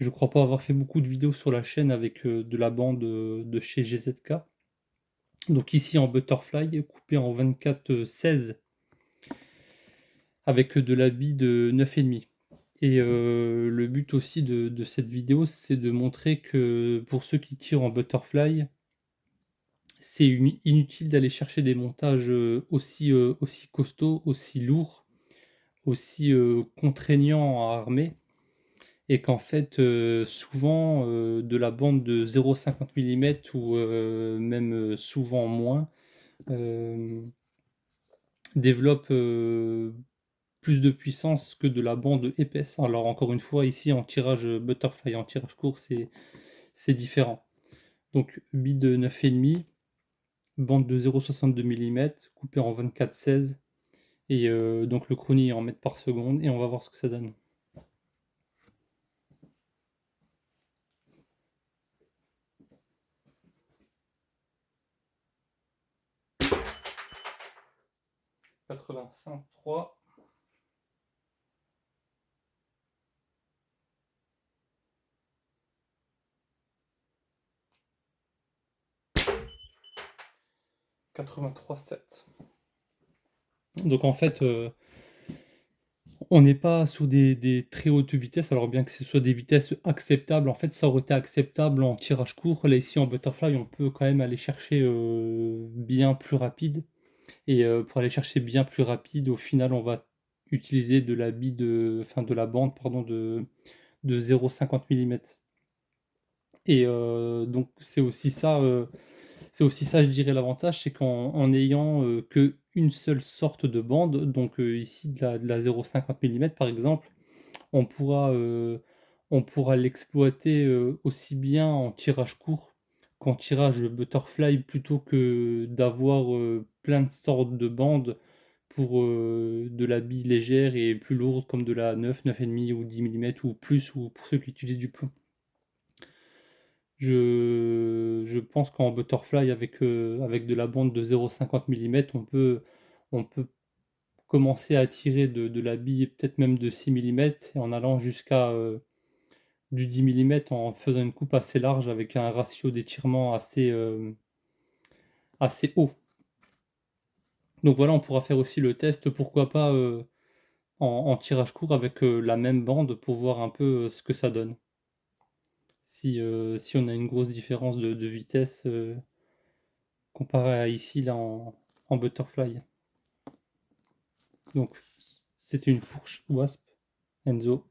Je crois pas avoir fait beaucoup de vidéos sur la chaîne avec, de la bande, de chez GZK. Donc ici en butterfly, coupé en 24/16 avec, de la bille de 9,5. Et le but aussi de cette vidéo, c'est de montrer que pour ceux qui tirent en butterfly, c'est inutile d'aller chercher des montages, aussi costauds, aussi lourds, aussi, contraignants à armer. Et qu'en fait, souvent, de la bande de 0,50 millimètres ou même, souvent moins, hem, développe, plus de puissance que de la bande épaisse. Alors encore une fois, ici en tirage, butterfly, en tirage court, c'est différent. Donc bille de 9,5, bande de 0,62 millimètres, coupée en 24/16 et donc le chronie est en mètres par seconde et on va voir ce que ça donne. 85,3. 83,7. Donc en fait, on n'est pas sur des très hautes vitesses, alors bien que ce soit des vitesses acceptables, en fait, ça aurait été acceptable en tirage court. Là, ici, en butterfly, on peut quand même aller chercher, bien plus rapide et pour aller chercher bien plus rapide, au final, on va utiliser de la bille de la bande, pardon, de 0,50 millimètres. Et donc c'est aussi ça, je dirais, l'avantage, c'est qu'en ayant, qu'une seule sorte de bande, donc ici de la 0,50 millimètres par exemple, on pourra, heu, on pourra l'exploiter, aussi bien en tirage court qu'en tirage butterfly plutôt que d'avoir, plein de sortes de bandes pour, de la bille légère et plus lourde comme de la 9,5 ou 10 millimètres ou plus, ou pour ceux qui utilisent du plomb. Je pense qu'en butterfly avec de la bande de 0,50 millimètres, on peut commencer à tirer de la bille peut-être même de 6 millimètres et en allant jusqu'à, du 10 millimètres en faisant une coupe assez large avec un ratio d'étirement assez haut. Donc voilà, on pourra faire aussi le test, pourquoi pas, en tirage court avec, la même bande pour voir un peu, ce que ça donne. Si on a une grosse différence de vitesse, comparé à ici, là, en butterfly. Donc, c'était une fourche Wasp Enzo.